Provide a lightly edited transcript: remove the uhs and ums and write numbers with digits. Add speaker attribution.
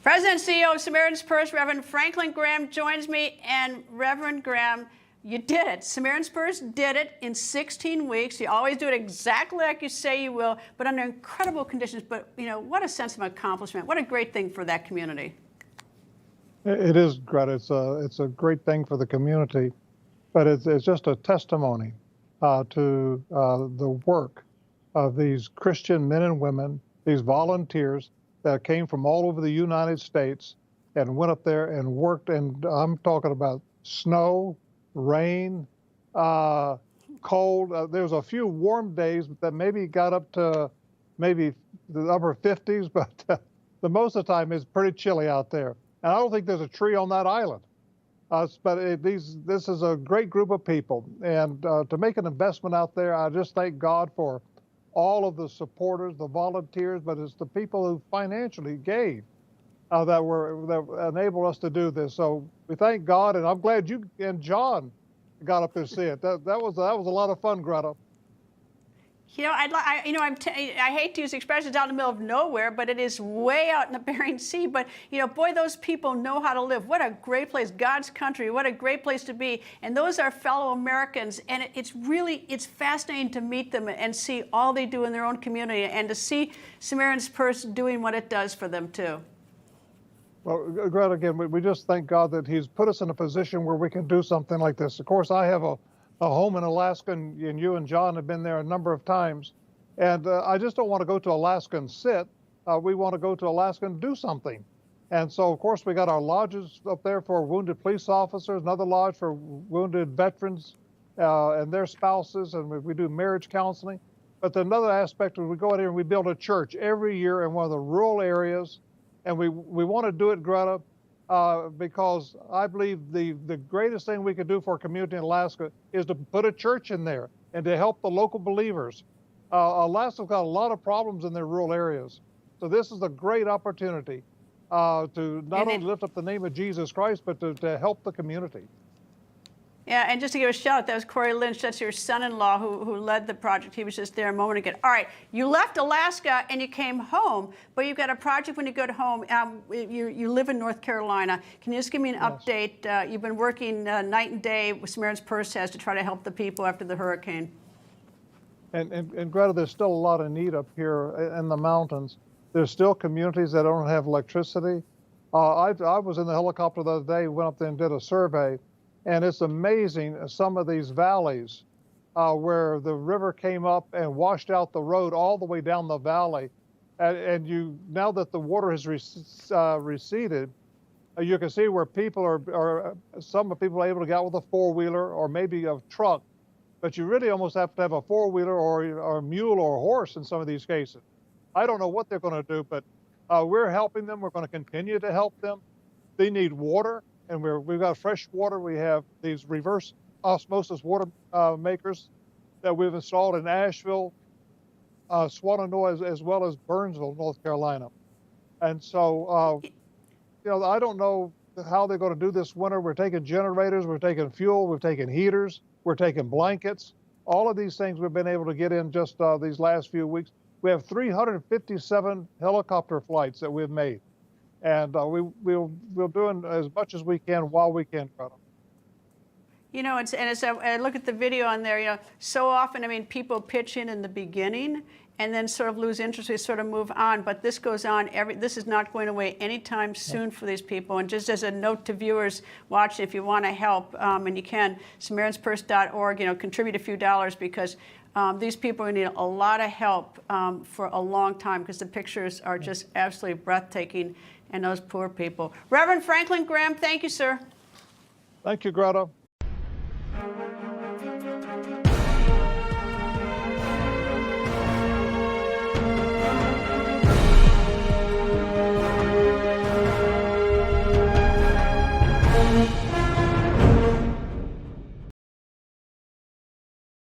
Speaker 1: President and CEO of Samaritan's Purse, Reverend Franklin Graham, joins me. And Reverend Graham, you did it. Samaritan's Purse did it in 16 weeks. You always do it exactly like you say you will, but under incredible conditions. But, you know, what a sense of accomplishment. What a great thing for that community.
Speaker 2: It is, Greta. It's a great thing for the community, but it's just a testimony to the work of these Christian men and women, these volunteers that came from all over the United States and went up there and worked. And I'm talking about snow, rain, cold. There was a few warm days that maybe got up to maybe the upper 50s, but the most of the time it's pretty chilly out there. And I don't think there's a tree on that island. This is a great group of people. And to make an investment out there, I just thank God for all of the supporters, the volunteers, but it's the people who financially gave that enabled us to do this. So we thank God, and I'm glad you and John got up there to see it. That was a lot of fun, Greta.
Speaker 1: You know, I hate to use expressions out in the middle of nowhere, but it is way out in the Bering Sea. But, you know, boy, those people know how to live. What a great place, God's country. What a great place to be. And those are fellow Americans. And it's fascinating to meet them and see all they do in their own community and to see Samaritan's Purse doing what it does for them, too.
Speaker 2: Well, Greta, again, we just thank God that He's put us in a position where we can do something like this. Of course, I have a home in Alaska, and you and John have been there a number of times. And I just don't want to go to Alaska and sit. We want to go to Alaska and do something. And so, of course, we got our lodges up there for wounded police officers, another lodge for wounded veterans and their spouses, and we do marriage counseling. But another aspect is we go out here and we build a church every year in one of the rural areas. And we want to do it, Greta, because I believe the greatest thing we could do for a community in Alaska is to put a church in there and to help the local believers. Alaska's got a lot of problems in their rural areas. So this is a great opportunity to not only lift up the name of Jesus Christ, but to help the community.
Speaker 1: Yeah, and just to give a shout out, that was Corey Lynch. That's your son-in-law who led the project. He was just there a moment ago. All right, you left Alaska and you came home, but you've got a project when you go home. You live in North Carolina. Can you just give me an update? You've been working night and day with Samaritan's Purse to try to help the people after the hurricane.
Speaker 2: And Greta, there's still a lot of need up here in the mountains. There's still communities that don't have electricity. I was in the helicopter the other day, went up there and did a survey. And it's amazing, some of these valleys where the river came up and washed out the road all the way down the valley. And now that the water has receded, you can see where people some people are able to get out with a four-wheeler or maybe a truck. But you really almost have to have a four-wheeler or a mule or a horse in some of these cases. I don't know what they're going to do, but we're helping them. We're going to continue to help them. They need water. And we've got fresh water. We have these reverse osmosis water makers that we've installed in Asheville, Swannanoa, as well as Burnsville, North Carolina. And so, you know, I don't know how they're going to do this winter. We're taking generators, we're taking fuel, we're taking heaters, we're taking blankets. All of these things we've been able to get in just these last few weeks. We have 357 helicopter flights that we've made. And we'll do as much as we can while we can, Greta.
Speaker 1: You know, I look at the video on there, you know, so often, I mean, people pitch in the beginning and then sort of lose interest, we sort of move on, but this goes on, this is not going away anytime soon for these people. And just as a note to viewers watching, if you want to help, and you can, SamaritansPurse.org, you know, contribute a few dollars because these people need a lot of help for a long time because the pictures are just absolutely breathtaking, and those poor people. Reverend Franklin Graham, thank you, sir.
Speaker 2: Thank you, Greta.